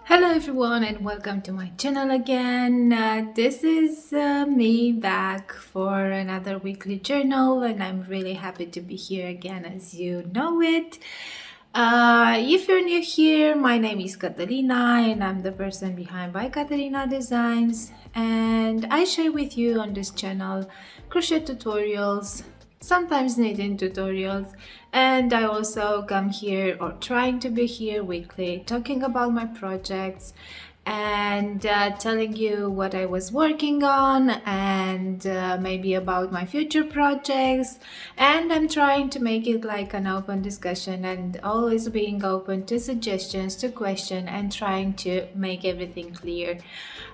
Hello everyone and welcome to my channel again. This is me back for another weekly journal, and I'm really happy to be here again, as you know it. If you're new here, my name is Katerina and I'm the person behind by Katerina Designs, and I share with you on this channel crochet tutorials, sometimes knitting tutorials, and I also come here or trying to be here weekly talking about my projects and telling you what I was working on and maybe about my future projects. And I'm trying to make it like an open discussion and always being open to suggestions, to question, and trying to make everything clear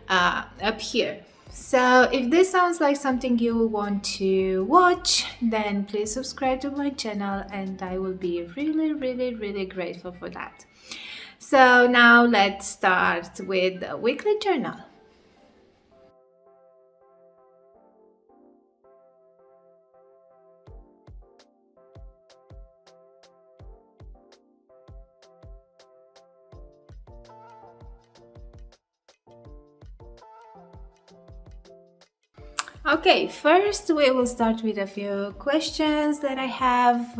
up here. So if this sounds like something you want to watch, then please subscribe to my channel and I will be really grateful for that. So now let's start with the weekly journal. Okay, first we will start with a few questions that I have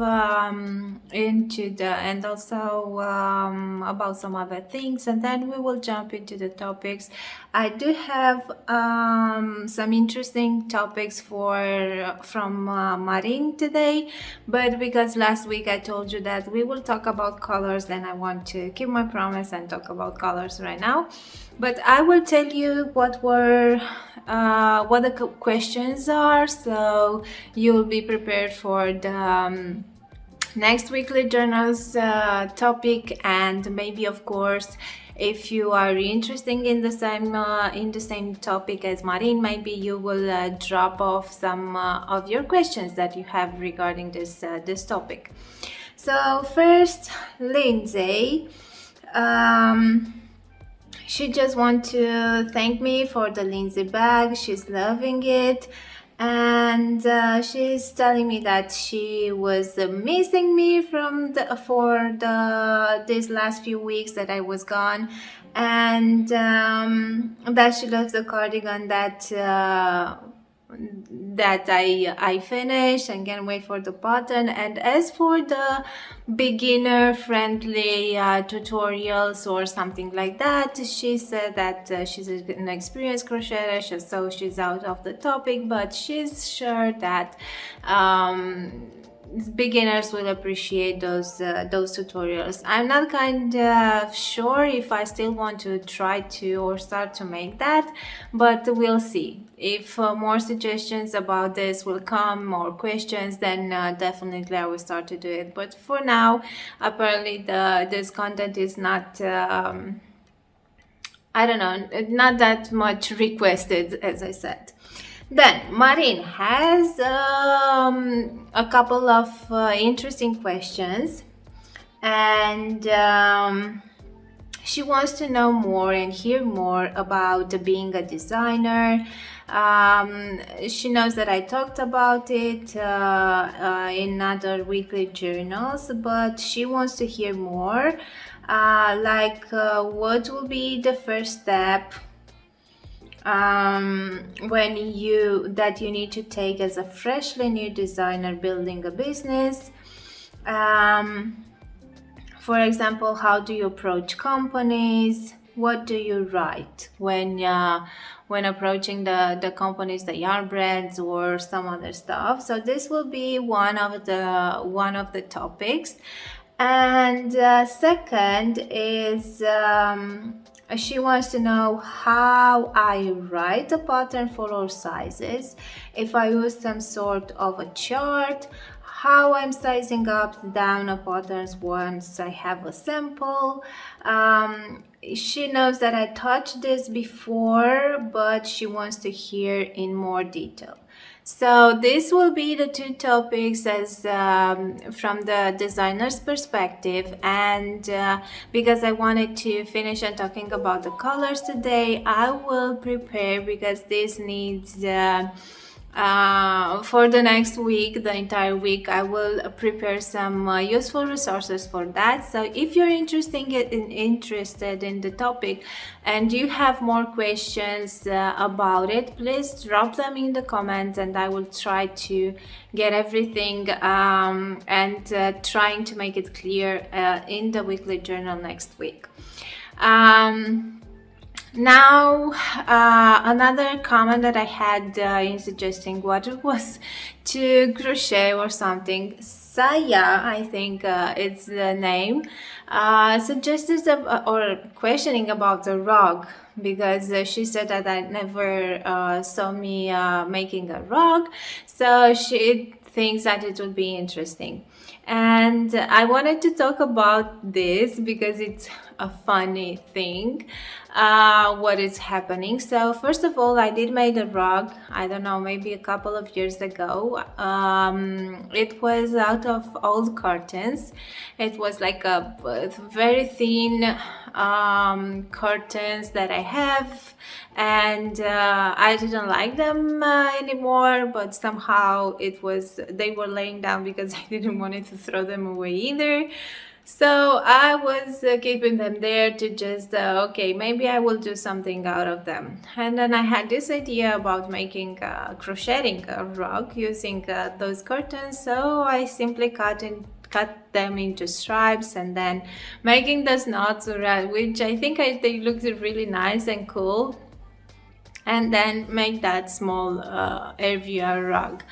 and also about some other things, and then we will jump into the topics. I do have some interesting topics from Marin today, but because last week I told you that we will talk about colors, then I want to keep my promise and talk about colors right now. But I will tell you what the questions are, so you'll be prepared for the next weekly journals topic, and maybe of course if you are interested in the same topic as Marin, maybe you will drop off some of your questions that you have regarding this topic. So first, Lindsay. She just want to thank me for the Lindsay bag. She's loving it, and she's telling me that she was missing me these last few weeks that I was gone, and that she loves the cardigan that I finished and can't wait for the pattern. And as for the beginner friendly tutorials or something like that, she said that she's an experienced crocheter, so she's out of the topic, but she's sure that beginners will appreciate those tutorials. I'm not kind of sure if I still want to try to or start to make that, but we'll see. If more suggestions about this will come, more questions, then definitely I will start to do it. But for now, apparently this content is not I don't know, not that much requested, as I said. Then Marin has a couple of interesting questions, and she wants to know more and hear more about being a designer. She knows that I talked about it in other weekly journals, but she wants to hear more, what will be the first step when you need to take as a freshly new designer building a business. For example, how do you approach companies? What do you write when approaching the companies, the yarn brands or some other stuff? So this will be one of the topics. And second is she wants to know how I write a pattern for all sizes, if I use some sort of a chart, how I'm sizing up down a patterns once I have a sample. She knows that I touched this before, but she wants to hear in more detail. So this will be the two topics as from the designer's perspective, and because I wanted to finish and talking about the colors today, I will prepare, because this needs For the next week, the entire week, I will prepare some useful resources for that. So if you're interested in the topic and you have more questions about it, please drop them in the comments, and I will try to get everything and trying to make it clear in the weekly journal next week. Now, another comment that I had in suggesting what it was to crochet or something, Saya, I think it's the name, suggested or questioning about the rug, because she said that I never saw me making a rug, so she thinks that it would be interesting. And I wanted to talk about this because it's a funny thing, what is happening. So first of all, I did make a rug, I don't know, maybe a couple of years ago. It was out of old curtains. It was like a very thin curtains that I have, and I didn't like them anymore, but somehow they were laying down because I didn't want to throw them away either. So I was keeping them there to just, okay, maybe I will do something out of them. And then I had this idea about making, crocheting a rug using those curtains. So I simply cut them into stripes and then making those knots, which I think they looked really nice and cool. And then make that small area rug.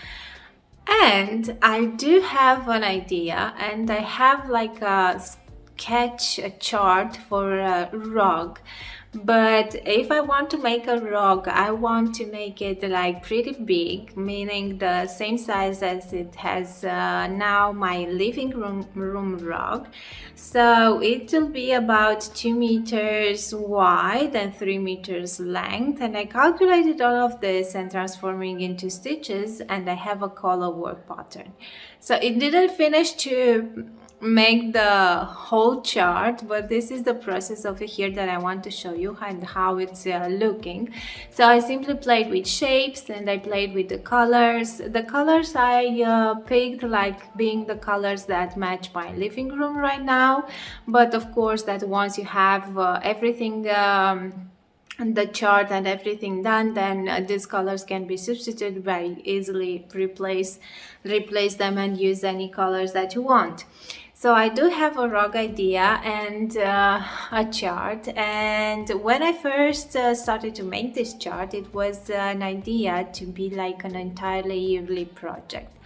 And I do have an idea, and I have like a chart for a rug. But if I want to make a rug, I want to make it like pretty big, meaning the same size as it has now my living room rug. So it will be about 2 meters wide and 3 meters length. And I calculated all of this and transforming into stitches, and I have a color work pattern. So it didn't finish to make the whole chart, but this is the process over here that I want to show you and how it's looking. So I simply played with shapes, and I played with the colors. The colors I picked like being the colors that match my living room right now, but of course that once you have everything the chart and everything done, then these colors can be substituted by easily replace them and use any colors that you want. So I do have a rug idea and a chart, and when I first started to make this chart, it was an idea to be like an entirely yearly project.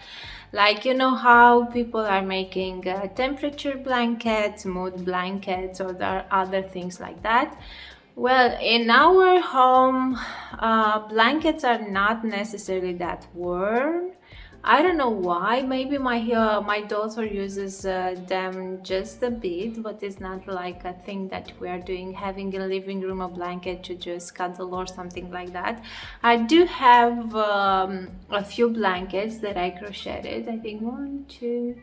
Like, you know how people are making temperature blankets, mood blankets, or there are other things like that. Well, in our home, blankets are not necessarily that warm. I don't know why. Maybe my daughter uses them just a bit, but it's not like a thing that we are doing, having a living room a blanket to just cuddle or something like that. I do have a few blankets that I crocheted. I think 1, 2,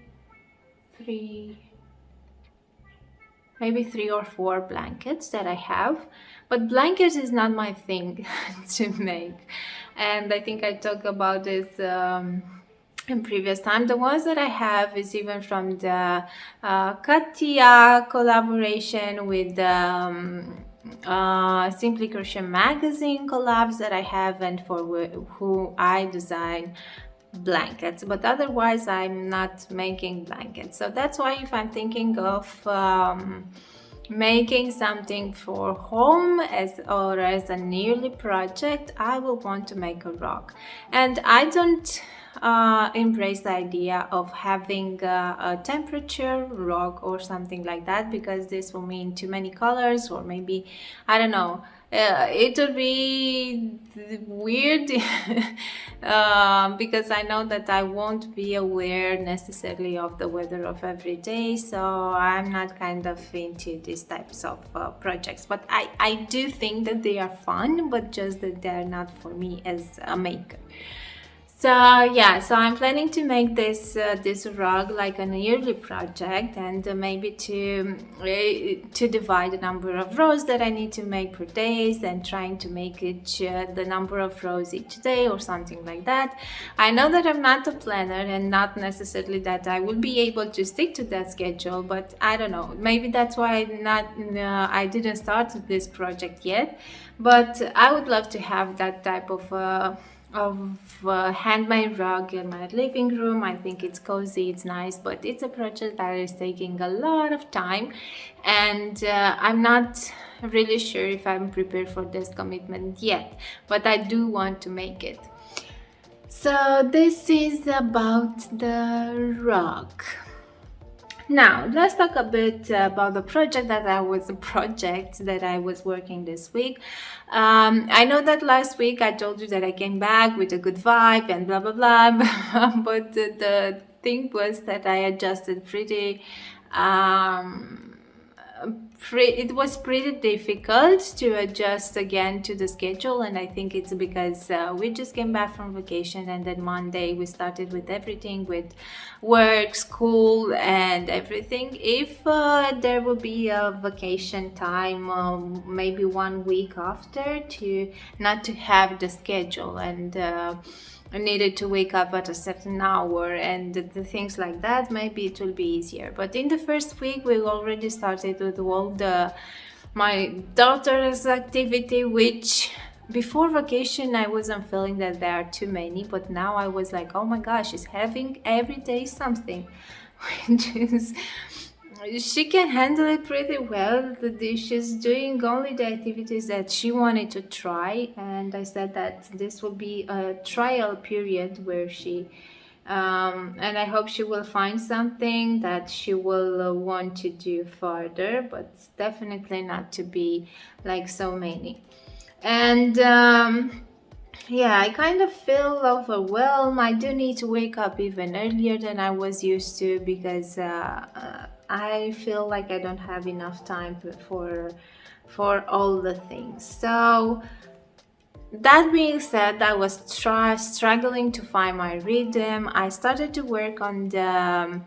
3. Maybe 3 or 4 blankets that I have, but blankets is not my thing to make. And I think I talked about this in previous time. The ones that I have is even from the Katia collaboration with Simply Crochet magazine collabs that I have, and for who I design blankets, but otherwise I'm not making blankets. So that's why if I'm thinking of making something for home as a yearly project, I will want to make a rug. And I don't embrace the idea of having a temperature rug or something like that, because this will mean too many colors, or maybe, I don't know, it will be weird because I know that I won't be aware necessarily of the weather of every day, so I'm not kind of into these types of projects. But I do think that they are fun, but just that they're not for me as a maker. So yeah, so I'm planning to make this rug like an yearly project, and maybe to divide the number of rows that I need to make per days, and trying to make it the number of rows each day or something like that. I know that I'm not a planner, and not necessarily that I will be able to stick to that schedule, but I don't know. Maybe that's why I didn't start this project yet. But I would love to have that type of handmade rug in my living room. I think it's cozy, it's nice, but it's a project that is taking a lot of time, and I'm not really sure if I'm prepared for this commitment yet, but I do want to make it. So this is about the rug. Now let's talk a bit about the project that I was working this week. I know that last week I told you that I came back with a good vibe and blah blah blah, but the thing was that I adjusted it was pretty difficult to adjust again to the schedule, and I think it's because we just came back from vacation, and then Monday we started with everything, with work, school, and everything. If there will be a vacation time, maybe 1 week after, to not to have the schedule, and I needed to wake up at a certain hour, and the things like that, maybe it will be easier. But in the first week we already started with all my daughter's activity, which before vacation I wasn't feeling that there are too many, but now I was like, oh my gosh, she's having every day something, which is, she can handle it pretty well. She's doing only the activities that she wanted to try, and I said that this will be a trial period where she and I hope she will find something that she will want to do further, but definitely not to be like so many. And yeah, I kind of feel overwhelmed. I do need to wake up even earlier than I was used to, because I feel like I don't have enough time for all the things. So that being said, I was struggling to find my rhythm. I started to work on the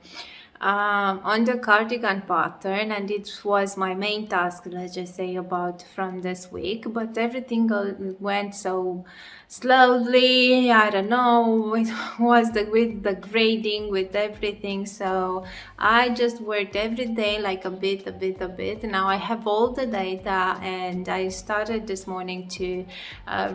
cardigan pattern, and it was my main task, let's just say, about from this week. But everything went so slowly. I don't know, it was with the grading, with everything. So I just worked every day, like a bit. Now I have all the data, and I started this morning to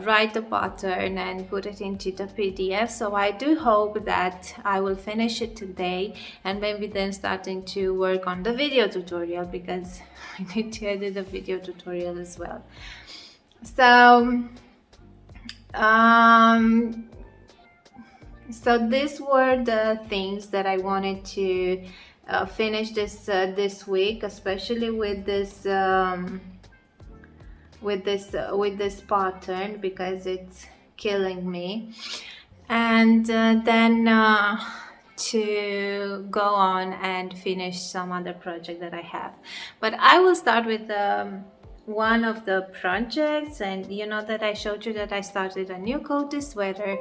write the pattern and put it into the PDF. So I do hope that I will finish it today, and maybe then starting to work on the video tutorial, because I need to edit the video tutorial as well. So so these were the things that I wanted to finish this week, especially with this pattern, because it's killing me. And then to go on and finish some other project that I have. But I will start with one of the projects, and you know that I showed you that I started a new cozy sweater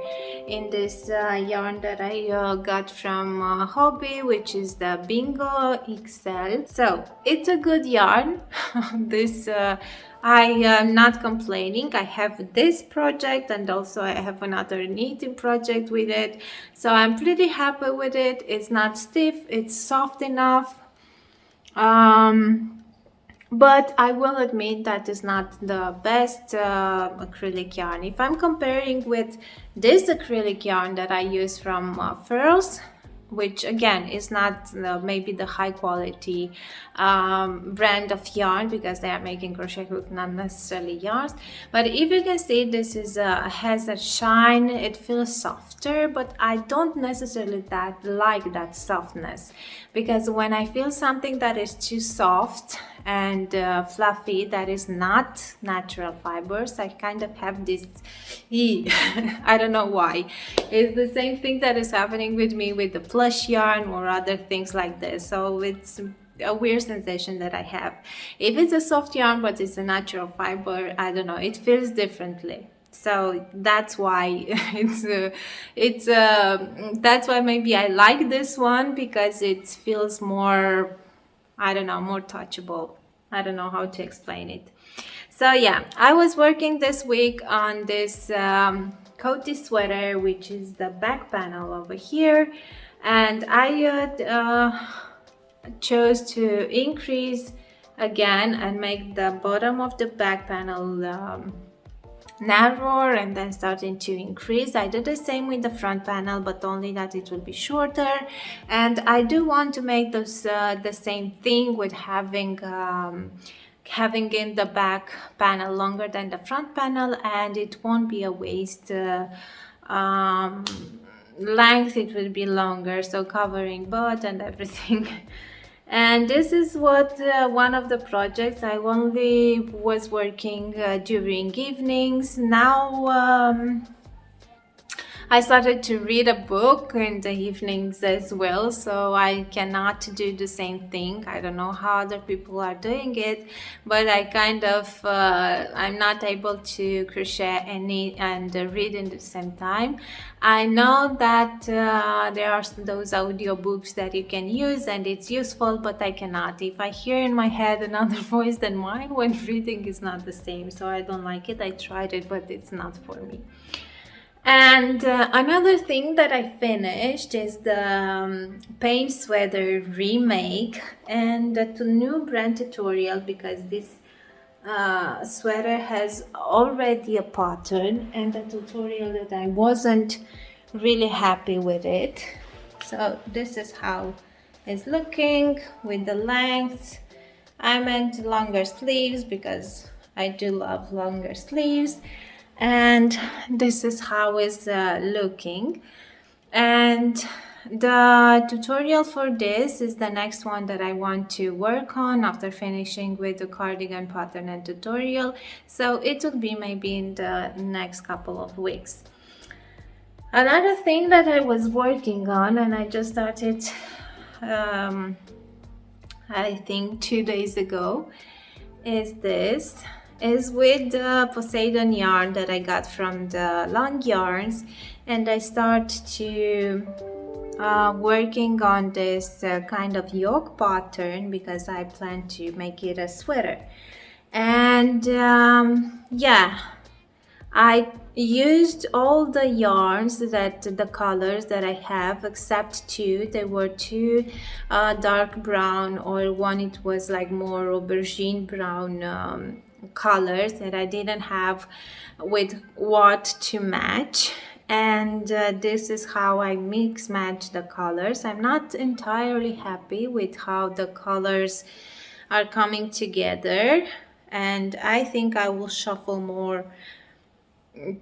in this yarn that I got from Hobby, which is the Bingo XL. So it's a good yarn. This I am not complaining. I have this project, and also I have another knitting project with it, so I'm pretty happy with it. It's not stiff, it's soft enough, but I will admit that is not the best acrylic yarn. If I'm comparing with this acrylic yarn that I use from Furls, which again is not maybe the high quality brand of yarn, because they are making crochet hook, not necessarily yarns. But if you can see, this is has a shine, it feels softer, but I don't necessarily like that softness, because when I feel something that is too soft and fluffy, that is not natural fibers, I kind of have this I don't know why. It's the same thing that is happening with me with the plush yarn or other things like this. So it's a weird sensation that I have. If it's a soft yarn but it's a natural fiber, I don't know, it feels differently. So that's why that's why maybe I like this one, because it feels more, I don't know, more touchable. I don't know how to explain it. So yeah, I was working this week on this cozy sweater, which is the back panel over here, and I chose to increase again and make the bottom of the back panel narrower, and then starting to increase. I did the same with the front panel, but only that it will be shorter. And I do want to make those the same thing with having in the back panel longer than the front panel, and it won't be a waist um, length, it will be longer, so covering butt and everything. And this is what one of the projects I only was working during evenings. Now I started to read a book in the evenings as well, so I cannot do the same thing. I don't know how other people are doing it, but I kind of I'm not able to crochet and read in the same time. I know that there are those audiobooks that you can use and it's useful, but I cannot. If I hear in my head another voice than mine when reading, is not the same, so I don't like it. I tried it, but it's not for me. And another thing that I finished is the paint sweater remake and the new brand tutorial, because this sweater has already a pattern and a tutorial that I wasn't really happy with it. So this is how it's looking with the length. I meant longer sleeves because I do love longer sleeves. And this is how it's looking. And the tutorial for this is the next one that I want to work on after finishing with the cardigan pattern and tutorial. So it will be maybe in the next couple of weeks. Another thing that I was working on, and I just started I think 2 days ago, is this. Is with the Poseidon yarn that I got from the Long Yarns, and I start to working on this kind of yoke pattern because I plan to make it a sweater. And yeah, I used all the yarns, that the colors that I have, except two. They were two dark brown, or one it was like more aubergine brown colors that I didn't have with what to match. And this is how I mix match the colors. I'm not entirely happy with how the colors are coming together, and I think I will shuffle more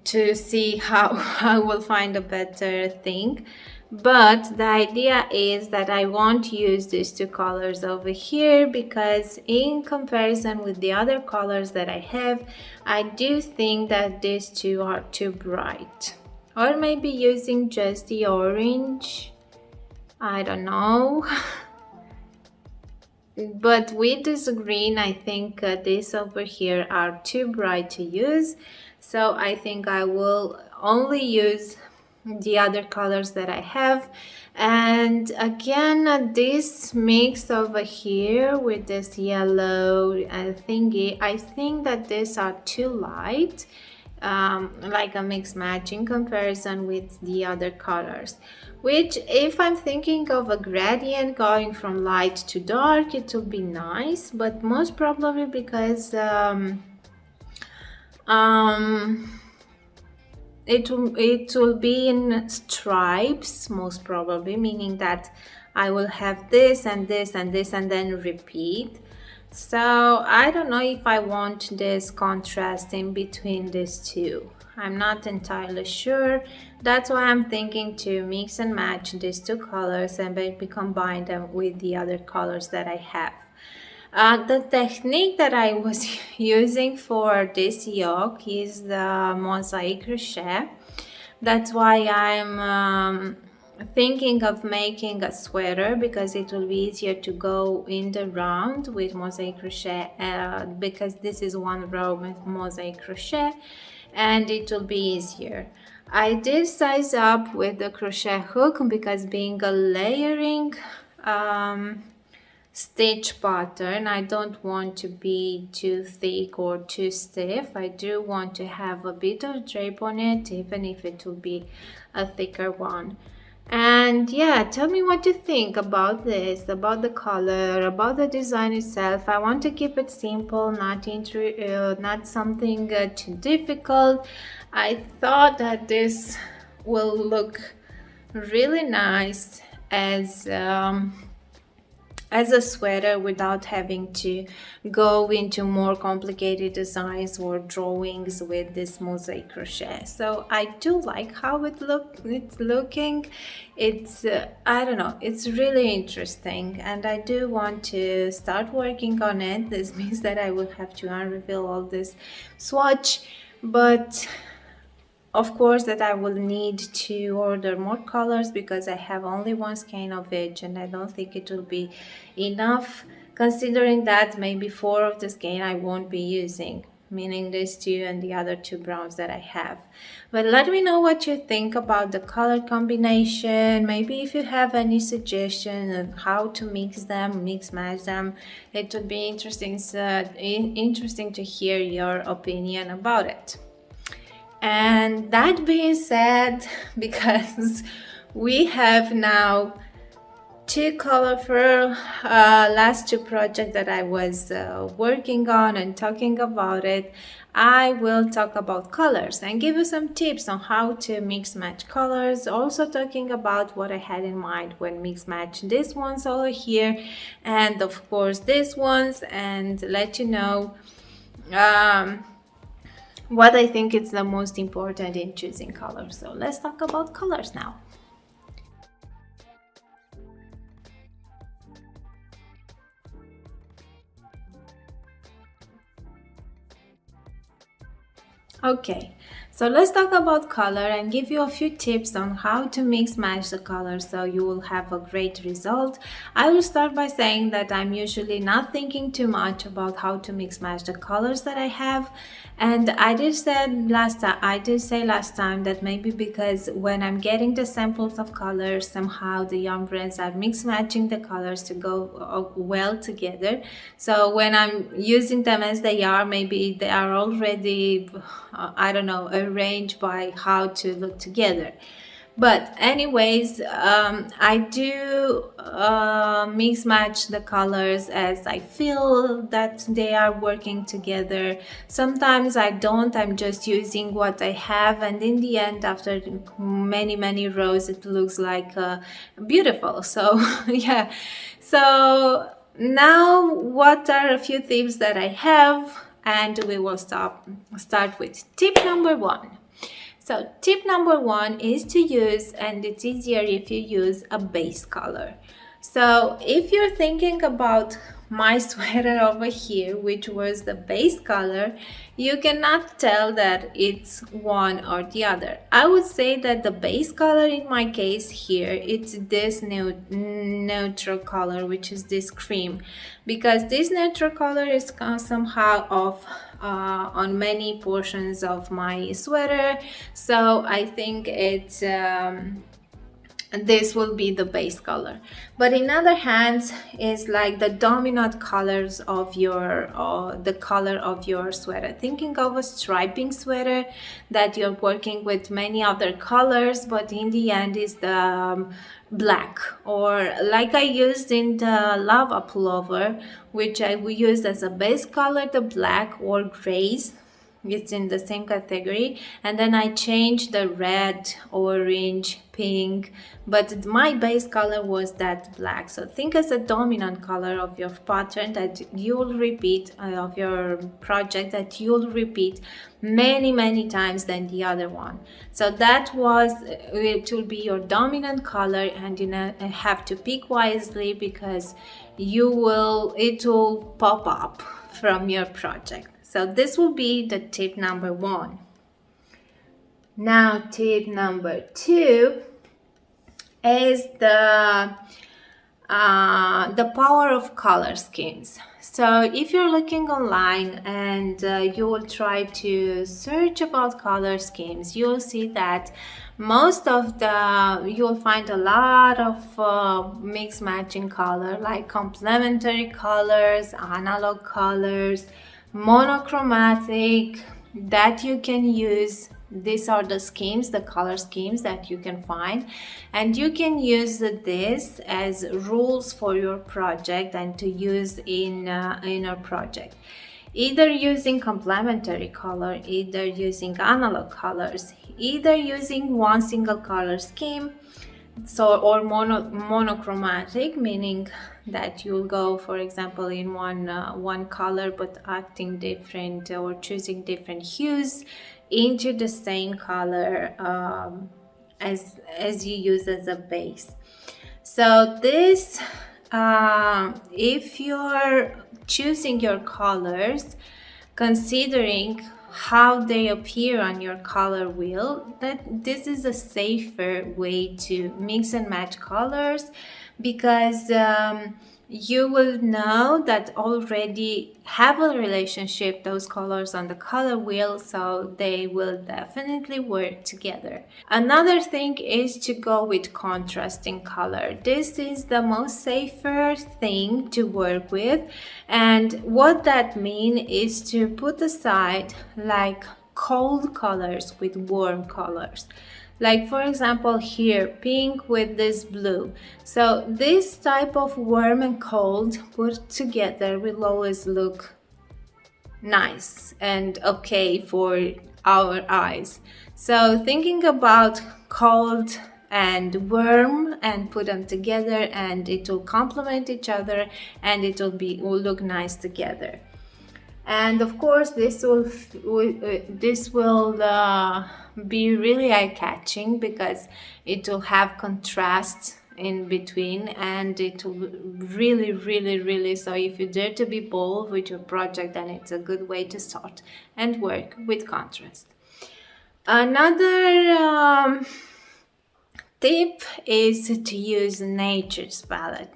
to see how I will find a better thing. But the idea is that I won't use these two colors over here, because in comparison with the other colors that I have, I do think that these two are too bright. Or maybe using just the orange, I don't know. But with this green, I think these over here are too bright to use. So I think I will only use the other colors that I have. And again, this mix over here with this yellow thingy, I think that these are too light, like a mix match in comparison with the other colors. Which, if I'm thinking of a gradient going from light to dark, it will be nice, but most probably because it will be in stripes, most probably, meaning that I will have this and this and this and then repeat. So I don't know if I want this contrast in between these two. I'm not entirely sure. That's why I'm thinking to mix and match these two colors and maybe combine them with the other colors that I have. The technique that I was using for this yoke is the mosaic crochet. That's why I'm thinking of making a sweater, because it will be easier to go in the round with mosaic crochet, because this is one row with mosaic crochet. and it will be easier. I did size up with the crochet hook because being a layering stitch pattern, I don't want to be too thick or too stiff. I do want to have a bit of drape on it, even if it will be a thicker one. And yeah, tell me what you think about this, about the color, about the design itself. I want to keep it simple, not something too difficult. I thought that this will look really nice as a sweater without having to go into more complicated designs or drawings with this mosaic crochet. So I do like how it's looking. It's I don't know, it's really interesting, and I do want to start working on it. This means that I will have to unreveal all this swatch, but of course that I will need to order more colors because I have only one skein of each, and I don't think it will be enough, considering that maybe 4 of the skein I won't be using, meaning these 2 and the other 2 browns that I have. But let me know what you think about the color combination. Maybe if you have any suggestion on how to mix match them, it would be interesting to hear your opinion about it. And that being said, because we have now 2 colorful last 2 projects that I was working on and talking about it, I will talk about colors and give you some tips on how to mix match colors, also talking about what I had in mind when mix match these ones over here and of course these ones, and let you know what I think is the most important in choosing colors. So let's talk about colors now. Okay, so let's talk about color and give you a few tips on how to mix match the colors so you will have a great result. I will start by saying that I'm usually not thinking too much about how to mix match the colors that I have, and I did say last time that maybe because when I'm getting the samples of colors, somehow the yarn brands are mix matching the colors to go well together. So when I'm using them as they are, maybe they are already I don't know, arranged by how to look together. But anyways, I do mix match the colors as I feel that they are working together. Sometimes I don't, I'm just using what I have, and in the end, after many rows, it looks like beautiful. So yeah, so now what are a few tips that I have, and we will start with tip number 1. So tip number 1 is to use, and it's easier if you use a base color. So if you're thinking about my sweater over here, which was the base color, you cannot tell that it's one or the other. I would say that the base color in my case here, it's this neutral color, which is this cream, because this neutral color is somehow off on many portions of my sweater, so I think it's this will be the base color. But in other hands is like the dominant colors of your the color of your sweater. Thinking of a striping sweater that you're working with many other colors, but in the end is the black, or like I used in the lava pullover, which I will use as a base color, the black or grays. It's in the same category, and then I changed the red, orange, pink, but my base color was that black. So think as a dominant color of your pattern that you'll repeat, of your project, that you'll repeat many times than the other one. So that was, it will be your dominant color, and you have to pick wisely because it will pop up from your project. So this will be the tip number 1. Now tip number 2 is the the power of color schemes. So if you're looking online and you will try to search about color schemes, you'll see that you'll find a lot of mix matching color, like complementary colors, analog colors, monochromatic, that you can use. These are the schemes, the color schemes that you can find, and you can use this as rules for your project and to use in your project, either using complementary color, either using analog colors, either using one single color scheme, or monochromatic, meaning that you'll go, for example, in one color but acting different or choosing different hues into the same color as you use as a base. So this, if you're choosing your colors considering how they appear on your color wheel, that this is a safer way to mix and match colors, because you will know that already have a relationship, those colors on the color wheel, so they will definitely work together. Another thing is to go with contrasting color. This is the most safer thing to work with, and what that means is to put aside like cold colors with warm colors. Like for example here, pink with this blue. So this type of warm and cold put together will always look nice and okay for our eyes. So thinking about cold and warm and put them together, and it will complement each other and it will look nice together. And of course this will be really eye-catching, because it will have contrast in between, and it will really, so if you dare to be bold with your project, then it's a good way to start and work with contrast. Another tip is to use nature's palette.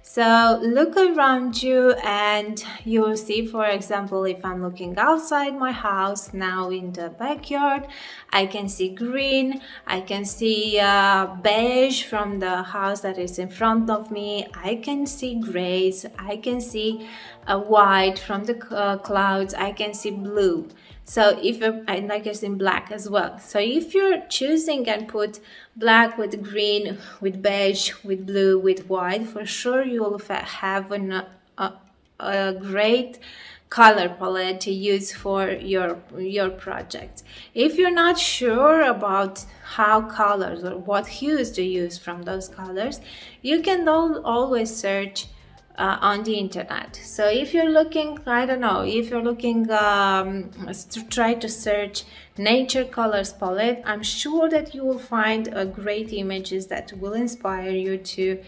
So look around you and you will see, for example, if I'm looking outside my house now in the backyard, I can see green, I can see beige from the house that is in front of me, I can see grays, I can see white from the clouds, I can see blue. So and I guess in black as well. So if you're choosing and put black with green, with beige, with blue, with white, for sure you will have a great color palette to use for your project. If you're not sure about how colors or what hues to use from those colors, you can always search on the internet. So if you're looking, I don't know, if you're looking to try to search nature colors palette, I'm sure that you will find great images that will inspire you to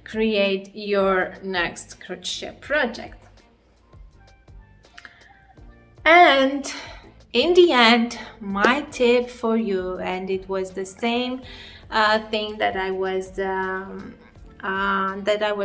create your next crochet project. And in the end, my tip for you, and it was the same thing that I was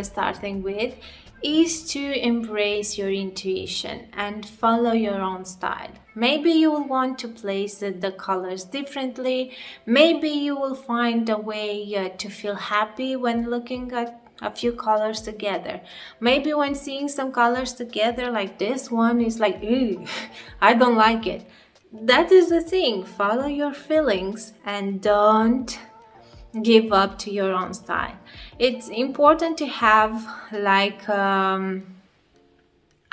starting with, is to embrace your intuition and follow your own style. Maybe you will want to place the colors differently. Maybe you will find a way to feel happy when looking at a few colors together. Maybe when seeing some colors together, like this one, is like, ew, I don't like it. That is the thing. Follow your feelings and don't give up to your own style. It's important to have like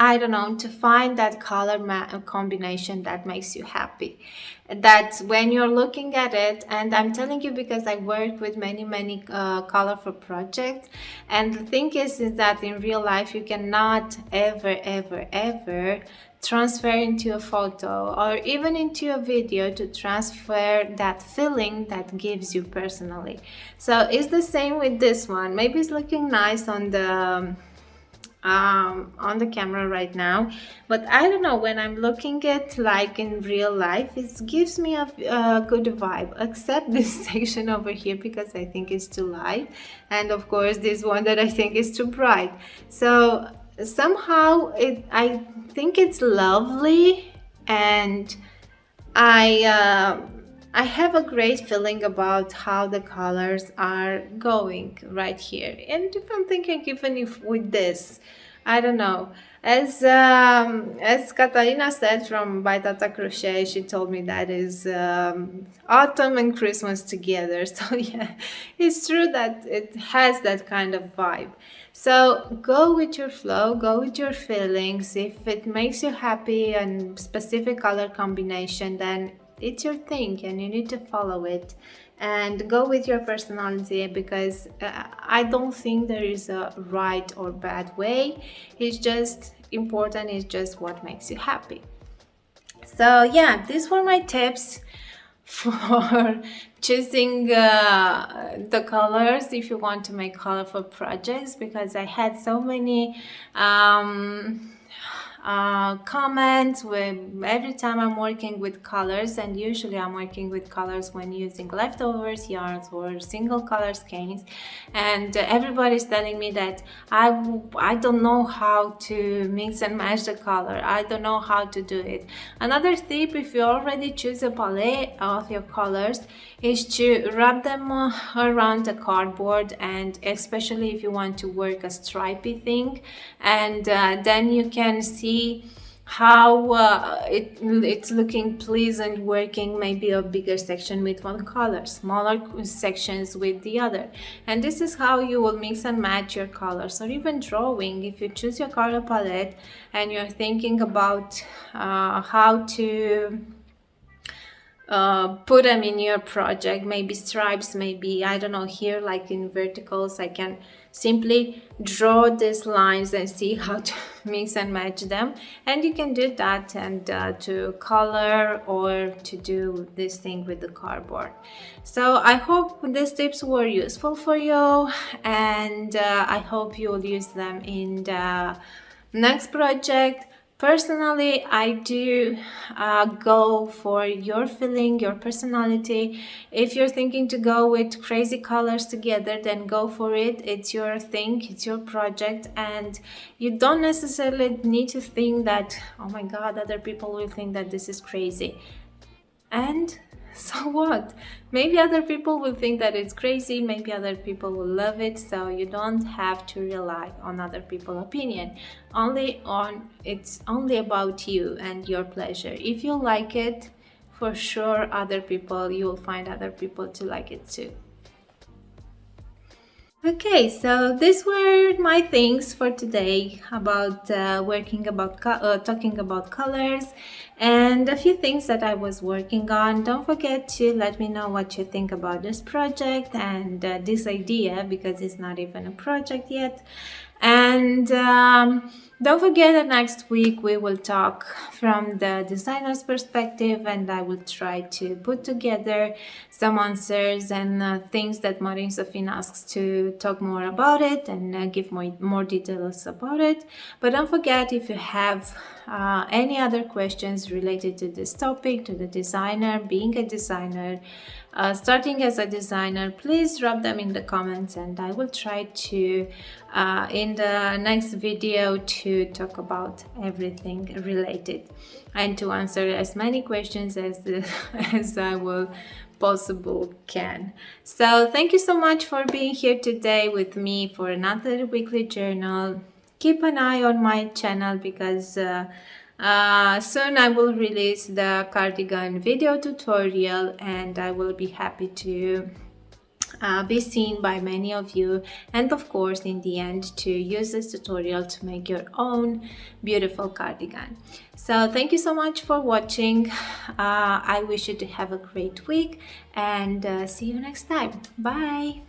I don't know, to find that color combination that makes you happy. That's when you're looking at it, and I'm telling you because I work with many colorful projects, and the thing is that in real life you cannot ever transfer into a photo or even into a video to transfer that feeling that gives you personally. So it's the same with this one. Maybe it's looking nice on the on the camera right now, but I don't know, when I'm looking at like in real life, it gives me a good vibe, except this section over here because I think it's too light, and of course this one that I think is too bright. So somehow I think it's lovely, and I have a great feeling about how the colors are going right here. And if I'm thinking, even if with this, I don't know. As Katerina said from By Tata Crochet, she told me that is autumn and Christmas together. So yeah, it's true that it has that kind of vibe. So go with your flow, go with your feelings. If it makes you happy and specific color combination, then it's your thing and you need to follow it and go with your personality, because I don't think there is a right or bad way. It's just important, it's just what makes you happy. So yeah, these were my tips for choosing the colors if you want to make colorful projects, because I had so many comments with every time I'm working with colors, and usually I'm working with colors when using leftovers yarns or single color skeins, and everybody's telling me that I don't know how to mix and match the color, I don't know how to do it. Another tip, if you already choose a palette of your colors, is to wrap them around the cardboard, and especially if you want to work a stripy thing, and then you can see how it's looking pleasant working maybe a bigger section with one color, smaller sections with the other. And this is how you will mix and match your colors. Or even drawing, if you choose your color palette and you're thinking about how to put them in your project, maybe stripes, maybe, I don't know, here like in verticals, I can simply draw these lines and see how to mix and match them. And you can do that, and to color or to do this thing with the cardboard. So I hope these tips were useful for you, and I hope you will use them in the next project. Personally, I do go for your feeling, your personality. If you're thinking to go with crazy colors together, then go for it. It's your thing, it's your project, and you don't necessarily need to think that, oh my God, other people will think that this is crazy. And so what? Maybe other people will think that it's crazy, maybe other people will love it, so you don't have to rely on other people's opinion. It's only about you and your pleasure. If you like it, for sure you will find other people to like it too. Okay, so these were my things for today about talking about colors and a few things that I was working on. Don't forget to let me know what you think about this project and this idea, because it's not even a project yet. And don't forget that next week we will talk from the designer's perspective, and I will try to put together some answers and things that Marin Sofin asks to talk more about it, and give more details about it. But don't forget, if you have any other questions related to this topic, to the designer, being a designer, starting as a designer, please drop them in the comments, and I will try to in the next video to talk about everything related and to answer as many questions as I will possible can. So thank you so much for being here today with me for another weekly journal. Keep an eye on my channel, because soon I will release the cardigan video tutorial, and I will be happy to be seen by many of you, and of course in the end to use this tutorial to make your own beautiful cardigan. So thank you so much for watching. I wish you to have a great week, and see you next time. Bye.